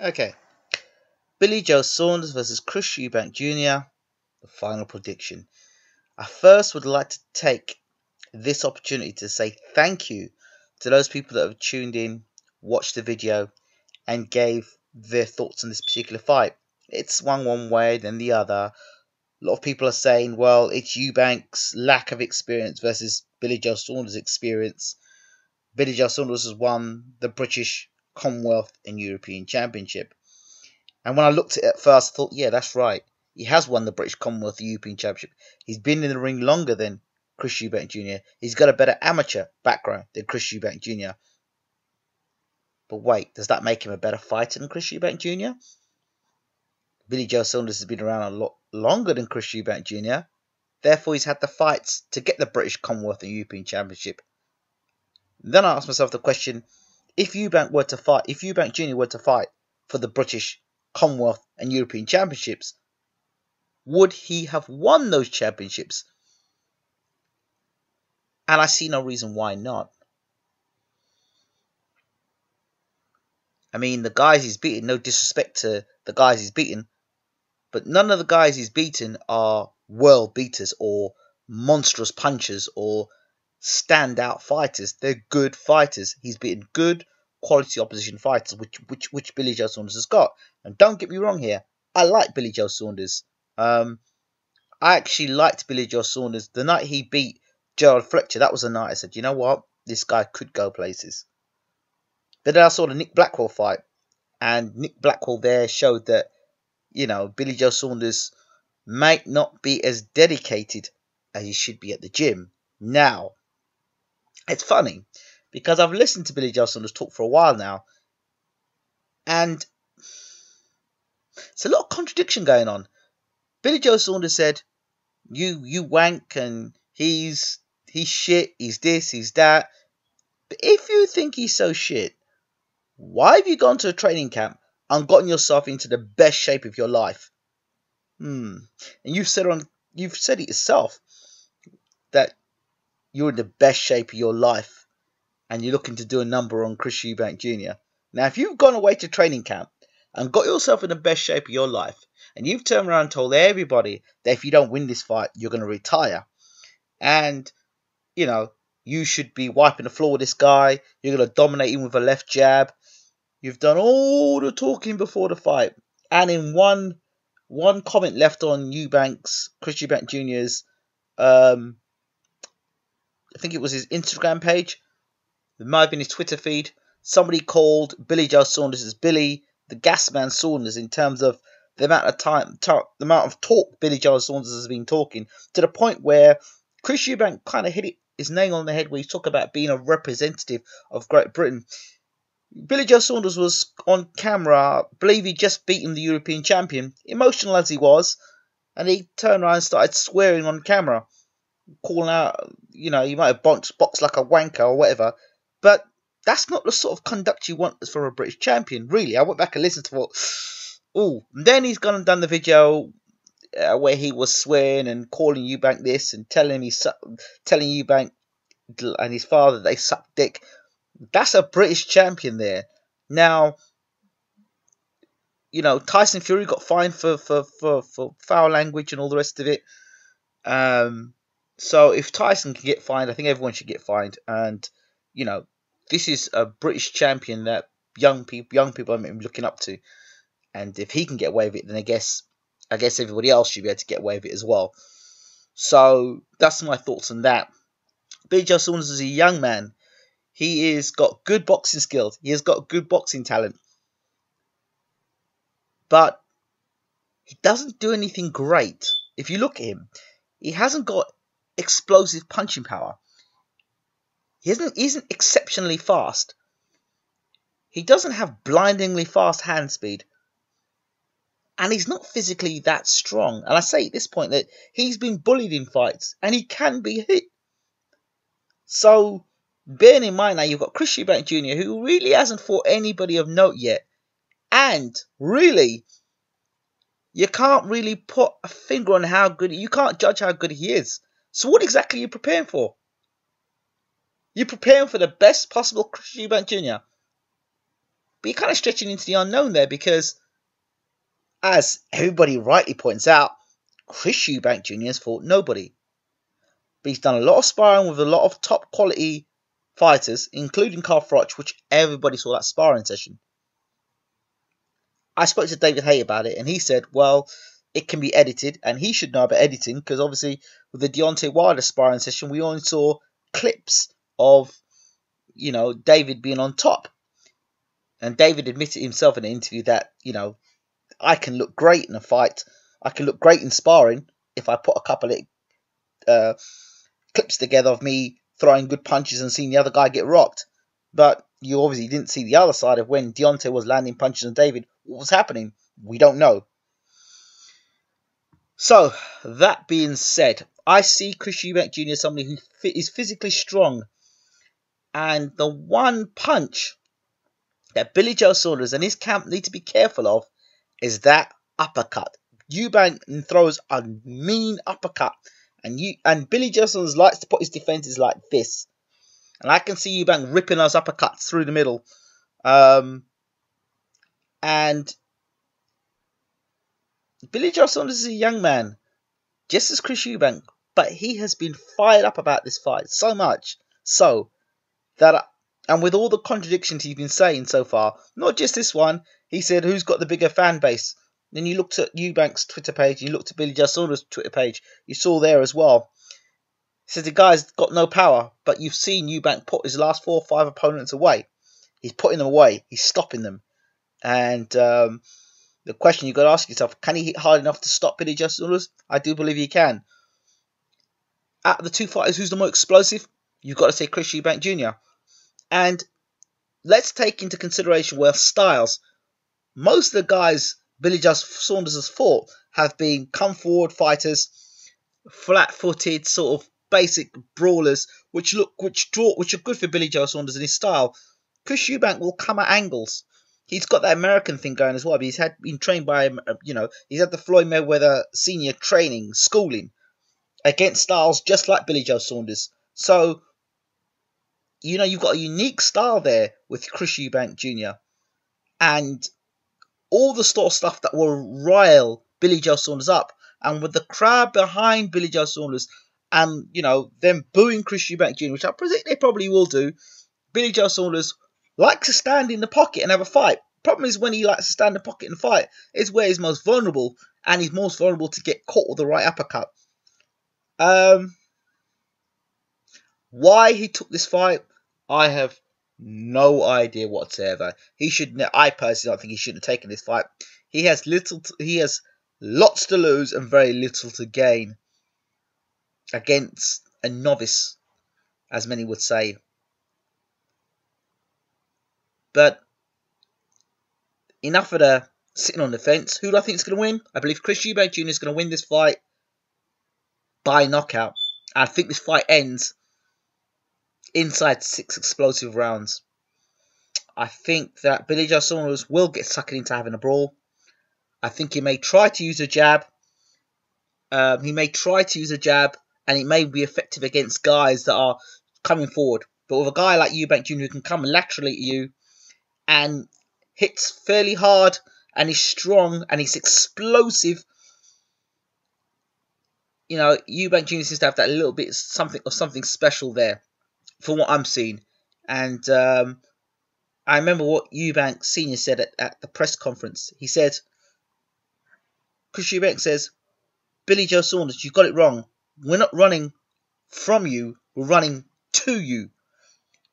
Okay, Billy Joe Saunders versus Chris Eubank Jr. The final prediction. I first would like to take this opportunity to say thank you to those people that have tuned in, watched the video, and gave their thoughts on this particular fight. It's one way, then the other. A lot of people are saying, well, it's Eubank's lack of experience versus Billy Joe Saunders' experience. Billy Joe Saunders has won the British, Commonwealth, and European Championship. And when I looked at it at first, I thought, yeah, that's right. He has won the British, Commonwealth, and European Championship. He's been in the ring longer than Chris Eubank Jr. He's got a better amateur background than Chris Eubank Jr. But wait, does that make him a better fighter than Chris Eubank Jr.? Billy Joe Saunders has been around a lot longer than Chris Eubank Jr. Therefore, he's had the fights to get the British, Commonwealth, and European Championship. Then I asked myself the question: if Eubank Jr. were to fight for the British, Commonwealth, and European Championships, would he have won those championships? And I see no reason why not. I mean, the guys he's beaten, no disrespect to the guys he's beaten, but none of the guys he's beaten are world beaters or monstrous punchers or standout fighters. They're good fighters. He's beaten good quality opposition fighters, which Billy Joe Saunders has got. And don't get me wrong here, I like Billy Joe Saunders. I actually liked Billy Joe Saunders the night he beat Gerald Fletcher. That was the night I said, you know what, this guy could go places. But then I saw the Nick Blackwell fight, and Nick Blackwell there showed that, you know, Billy Joe Saunders might not be as dedicated as he should be at the gym. Now, it's funny, because I've listened to Billy Joe Saunders talk for a while now, and it's a lot of contradiction going on. Billy Joe Saunders said, you wank, and he's shit, he's this, he's that. But if you think he's so shit, why have you gone to a training camp and gotten yourself into the best shape of your life? And you've said it yourself that you're in the best shape of your life and you're looking to do a number on Chris Eubank Jr. Now, if you've gone away to training camp and got yourself in the best shape of your life, and you've turned around and told everybody that if you don't win this fight, you're going to retire, and, you know, you should be wiping the floor with this guy, you're going to dominate him with a left jab, you've done all the talking before the fight, and in one comment left on Chris Eubank Jr.'s, I think it was his Instagram page, it might have been his Twitter feed, somebody called Billy Joe Saunders as Billy the Gasman Saunders in terms of the amount of talk Billy Joe Saunders has been talking, to the point where Chris Eubank kind of hit his nail on the head where he's talking about being a representative of Great Britain. Billy Joe Saunders was on camera, I believe he'd just beaten the European champion, emotional as he was, and he turned around and started swearing on camera, calling out, you know, you might have boxed like a wanker or whatever, but that's not the sort of conduct you want for a British champion, really. I went back and listened to what, then he's gone and done the video where he was swearing and calling Eubank this and telling Eubank and his father they suck dick. That's a British champion there. Now, you know, Tyson Fury got fined for foul language and all the rest of it. So if Tyson can get fined, I think everyone should get fined. And, you know, this is a British champion that young people are looking up to. And if he can get away with it, then I guess everybody else should be able to get away with it as well. So that's my thoughts on that. Billy Joe Saunders is a young man. He has got good boxing skills. He has got good boxing talent. But he doesn't do anything great. If you look at him, he hasn't got explosive punching power. He isn't exceptionally fast. He doesn't have blindingly fast hand speed. And he's not physically that strong. And I say at this point that he's been bullied in fights and he can be hit. So, bearing in mind now, you've got Chris Eubank Jr., who really hasn't fought anybody of note yet. And, really, you can't really put a finger on how good, you can't judge how good he is. So what exactly are you preparing for? You're preparing for the best possible Chris Eubank Jr. But you're kind of stretching into the unknown there because, as everybody rightly points out, Chris Eubank Jr. has fought nobody. But he's done a lot of sparring with a lot of top quality fighters, including Carl Froch, which everybody saw that sparring session. I spoke to David Hay about it, and he said, well, it can be edited, and he should know about editing, because obviously with the Deontay Wilder sparring session, we only saw clips of, David being on top. And David admitted himself in an interview that, I can look great in a fight. I can look great in sparring if I put a couple of clips together of me throwing good punches and seeing the other guy get rocked. But you obviously didn't see the other side of when Deontay was landing punches on David. What was happening? We don't know. So, that being said, I see Chris Eubank Jr. as somebody who is physically strong. And the one punch that Billy Joe Saunders and his camp need to be careful of is that uppercut. Eubank throws a mean uppercut. And Billy Joe Saunders likes to put his defenses like this. And I can see Eubank ripping those uppercuts through the middle. And Billy Joe Saunders is a young man, just as Chris Eubank, but he has been fired up about this fight so much, so that, and with all the contradictions he's been saying so far, not just this one, he said, who's got the bigger fan base? Then you looked at Eubank's Twitter page, you looked at Billy Joe Saunders' Twitter page, you saw there as well. He said the guy's got no power, but you've seen Eubank put his last 4 or 5 opponents away. He's putting them away, he's stopping them. And the question you've got to ask yourself, can he hit hard enough to stop Billy Joe Saunders? I do believe he can. Out of the two fighters, who's the more explosive? You've got to say Chris Eubank Jr. And let's take into consideration where styles. Most of the guys Billy Joe Saunders has fought have been come forward fighters, flat-footed, sort of basic brawlers, which are good for Billy Joe Saunders in his style. Chris Eubank will come at angles. He's got that American thing going as well. But he's been trained by, he's had the Floyd Mayweather senior training, schooling, against styles just like Billy Joe Saunders. So, you've got a unique style there with Chris Eubank Jr. And all the sort of stuff that will rile Billy Joe Saunders up. And with the crowd behind Billy Joe Saunders and, them booing Chris Eubank Jr., which I predict they probably will do, Billy Joe Saunders likes to stand in the pocket and have a fight. Problem is, when he likes to stand in the pocket and fight, is where he's most vulnerable, and he's most vulnerable to get caught with the right uppercut. Why he took this fight, I have no idea whatsoever. I personally don't think he shouldn't have taken this fight. He has lots to lose and very little to gain against a novice, as many would say. But enough of the sitting on the fence. Who do I think is going to win? I believe Chris Eubank Jr. is going to win this fight by knockout. I think this fight ends inside 6 explosive rounds. I think that Billy Joe Saunders will get suckered into having a brawl. I think he may try to use a jab. And it may be effective against guys that are coming forward. But with a guy like Eubank Jr. who can come laterally at you and hits fairly hard and he's strong and he's explosive, Eubank Jr. seems to have that little bit something special there from what I'm seeing. And I remember what Eubank Sr. said at the press conference. He said, Chris Eubank says, Billy Joe Saunders, you got it wrong. We're not running from you, we're running to you.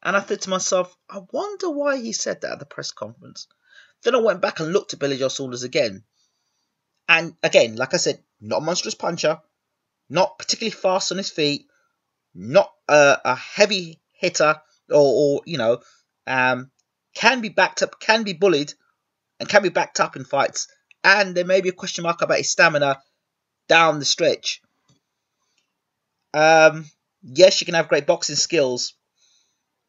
And I thought to myself, I wonder why he said that at the press conference. Then I went back and looked at Billy Joe Saunders again. And again, like I said, not a monstrous puncher, not particularly fast on his feet, not a heavy hitter, or can be backed up, can be bullied, and can be backed up in fights. And there may be a question mark about his stamina down the stretch. Yes, you can have great boxing skills,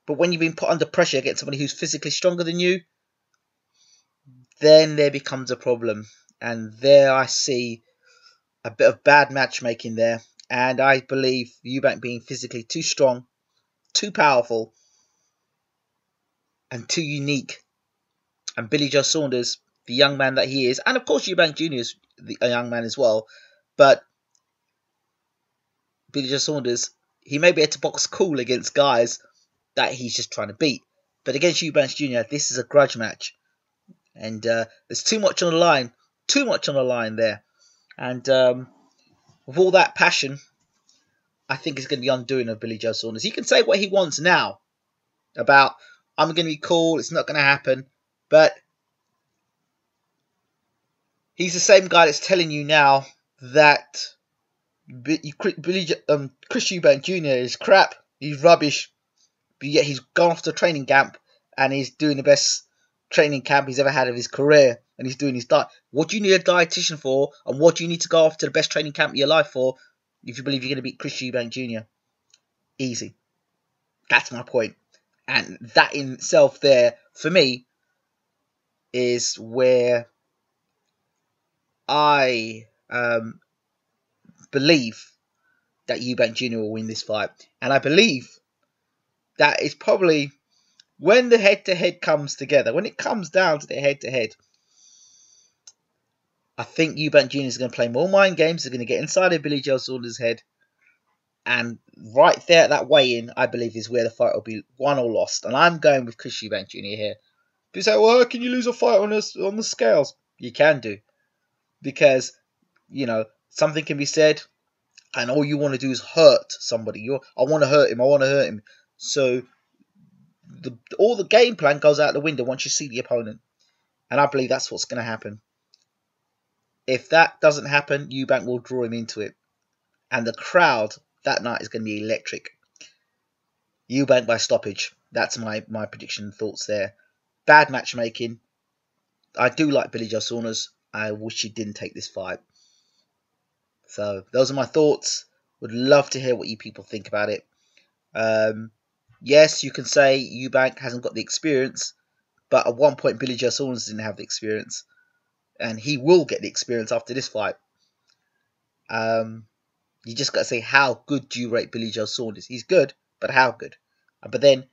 but when you've been put under pressure against somebody who's physically stronger than you, then there becomes a problem. And there I see a bit of bad matchmaking there. And I believe Eubank being physically too strong, too powerful, and too unique And Billy Joe Saunders, the young man that he is, and of course Eubank Jr. is a young man as well, but Billy Joe Saunders, he may be able to box cool against guys that he's just trying to beat. But against Eubank Jr., this is a grudge match. And there's too much on the line. Too much on the line there. And with all that passion, I think it's going to be undoing of Billy Joe Saunders. He can say what he wants now about, I'm going to be cool, it's not going to happen. But he's the same guy that's telling you now that Chris Eubank Jr. is crap, he's rubbish, but yet he's gone off to training camp and he's doing the best training camp he's ever had of his career, and he's doing his diet. What do you need a dietitian for, and what do you need to go off to the best training camp of your life for if you believe you're going to beat Chris Eubank Jr.? Easy. That's my point. And that in itself there, for me, is where I believe that Eubank Jr. will win this fight. And I believe that it's probably, when the head-to-head comes together, when it comes down to the head-to-head, I think Eubank Jr. is going to play more mind games. They're going to get inside of Billy Joe Saunders' head. And right there at that weigh-in, I believe, is where the fight will be won or lost. And I'm going with Chris Eubank Jr. here. People say, well, how can you lose a fight on the scales? You can do. Because, you know, something can be said, and all you want to do is hurt somebody. I want to hurt him. I want to hurt him. So all the game plan goes out the window once you see the opponent. And I believe that's what's going to happen. If that doesn't happen, Eubank will draw him into it. And the crowd that night is going to be electric. Eubank by stoppage. That's my prediction and thoughts there. Bad matchmaking. I do like Billy Joe Saunders. I wish he didn't take this fight. So those are my thoughts. Would love to hear what you people think about it. Yes, you can say Eubank hasn't got the experience, but at one point Billy Joe Saunders didn't have the experience, and he will get the experience after this fight. You just got to say, how good do you rate Billy Joe Saunders? He's good, but how good? But then,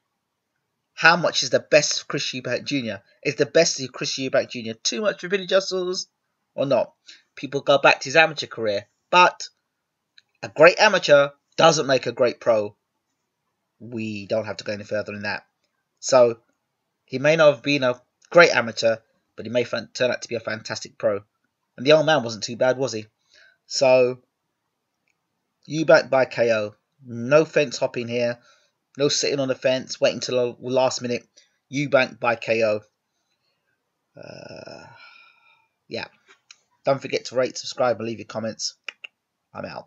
how much is the best of Chris Eubank Jr.? Is the best of Chris Eubank Jr. too much for Billy Joe Saunders or not? People go back to his amateur career, but a great amateur doesn't make a great pro. We don't have to go any further than that. So, he may not have been a great amateur, but he may turn out to be a fantastic pro. And the old man wasn't too bad, was he? So, Eubank by KO. No fence hopping here. No sitting on the fence, waiting till the last minute. Eubank by KO. Yeah. Don't forget to rate, subscribe, and leave your comments. I'm out.